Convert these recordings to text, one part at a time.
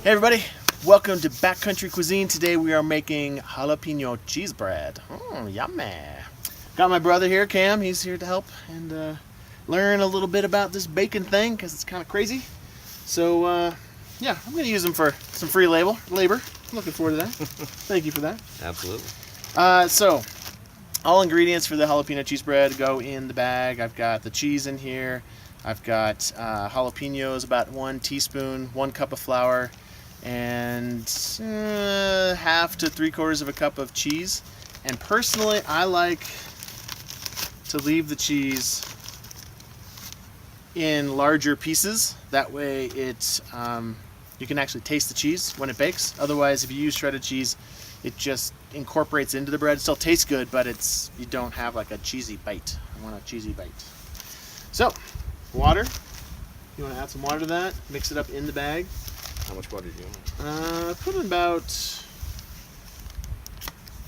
Hey everybody, welcome to Backcountry Cuisine. Today we are making jalapeno cheese bread. Yummy. Got my brother here, Cam. He's here to help and learn a little bit about this bacon thing because it's kind of crazy. So yeah, I'm going to use him for some free labor. Looking forward to that. Thank you for that. Absolutely. So all ingredients for the jalapeno cheese bread go in the bag. I've got the cheese in here. I've got jalapenos, about 1 teaspoon, 1 cup of flour, and half to 3/4 of a cup of cheese. And personally, I like to leave the cheese in larger pieces. That way it you can actually taste the cheese when it bakes. Otherwise, if you use shredded cheese, it just incorporates into the bread. It still tastes good, but you don't have like a cheesy bite. I want a cheesy bite. So, water. You want to add some water to that? Mix it up in the bag. How much water do you want? Put in about.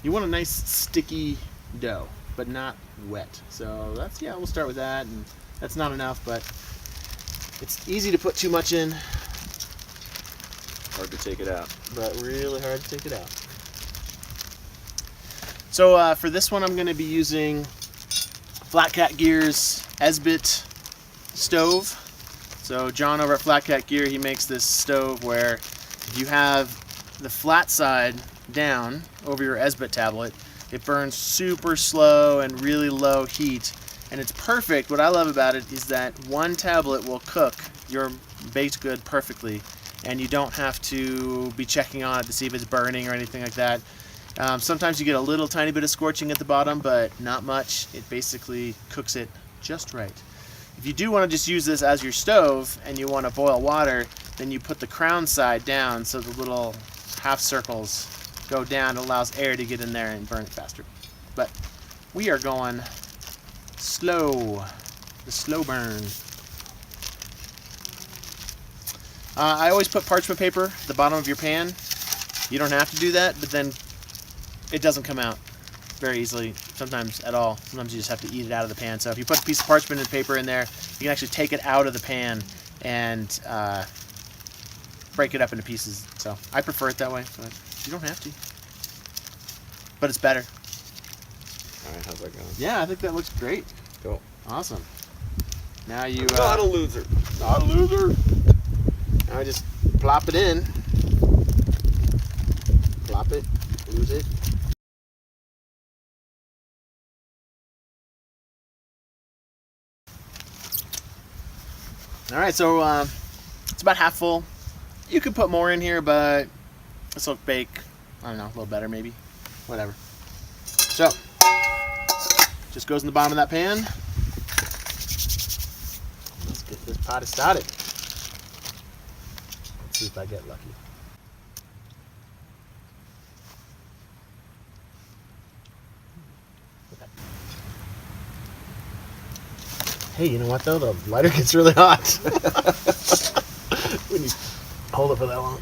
You want a nice sticky dough, but not wet. So we'll start with that, and that's not enough, but it's easy to put too much in. Hard to take it out. But really hard to take it out. So for this one, I'm going to be using Flat Cat Gear's Esbit stove. So John over at Flat Cat Gear, he makes this stove where if you have the flat side down over your Esbit tablet, it burns super slow and really low heat, and it's perfect. What I love about it is that one tablet will cook your baked good perfectly, and you don't have to be checking on it to see if it's burning or anything like that. Sometimes you get a little tiny bit of scorching at the bottom, but not much. It basically cooks it just right. If you do want to just use this as your stove and you want to boil water, then you put the crown side down so the little half circles go down. It allows air to get in there and burn it faster. But we are going slow, the slow burn. I always put parchment paper at the bottom of your pan. You don't have to do that, but then it doesn't come out very easily, sometimes at all. Sometimes you just have to eat it out of the pan. So if you put a piece of parchment and paper in there, you can actually take it out of the pan and break it up into pieces. So I prefer it that way, but you don't have to. But it's better. All right, how's that going? Yeah, I think that looks great. Cool. Awesome. Now you... not a loser. Not a loser. Now I just plop it in. Plop it. Lose it. All right, so it's about half full. You could put more in here, but this will bake, I don't know, a little better maybe. Whatever. So, just goes in the bottom of that pan. Let's get this potty started. Let's see if I get lucky. Hey, you know what though? The lighter gets really hot when you hold it for that long.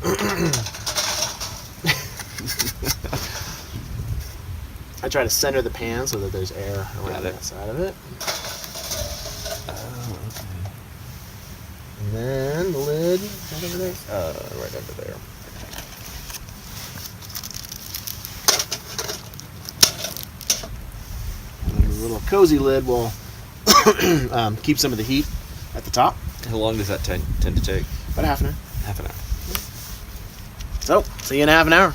I try to center the pan so that there's air around that side of it. Oh, okay. And then the lid, right over there. Right under there. And the little cozy lid will keep some of the heat at the top. How long does that tend to take? About half an hour. Half an hour. So, see you in half an hour.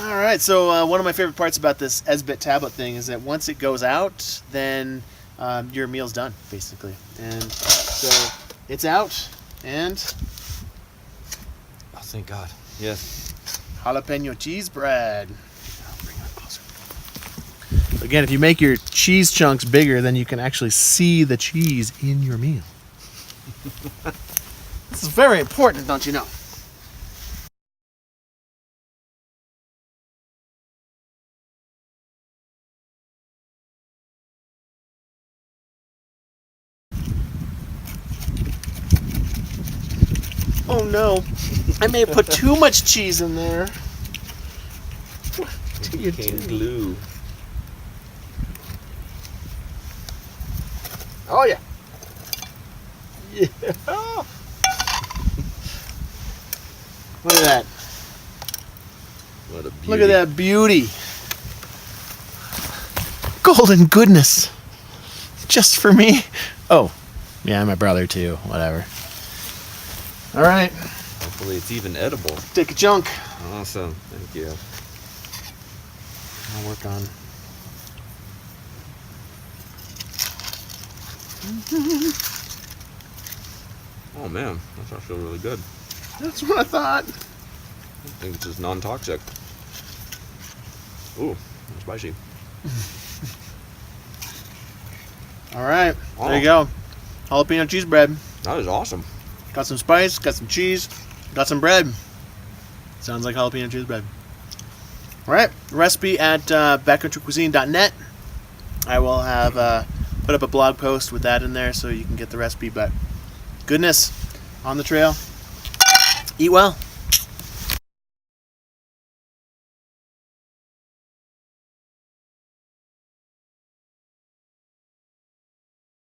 All right, so one of my favorite parts about this Esbit tablet thing is that once it goes out, then your meal's done, basically. And so it's out, and Oh, thank God. Yes. jalapeno cheese bread. I'll bring it closer. Again, if you make your cheese chunks bigger, then you can actually see the cheese in your meal. This is very important, don't you know? Oh no, I may have put too much cheese in there. What do you do? Glue. Oh yeah. Yeah. Look at that. What a beauty. Look at that beauty. Golden goodness. Just for me. Oh, yeah, my brother too. Whatever. All right. Hopefully it's even edible. Take a chunk. Awesome. Thank you. I'll work on. Oh man, that's actually really good. That's what I thought. I think it's just non-toxic. Ooh, that's spicy. All right. Oh. There you go. Jalapeno cheese bread. That is awesome. Got some spice, got some cheese, got some bread. Sounds like jalapeno cheese bread. All right. Recipe at backcountrycuisine.net. I will have put up a blog post with that in there so you can get the recipe. But goodness, on the trail. Eat well.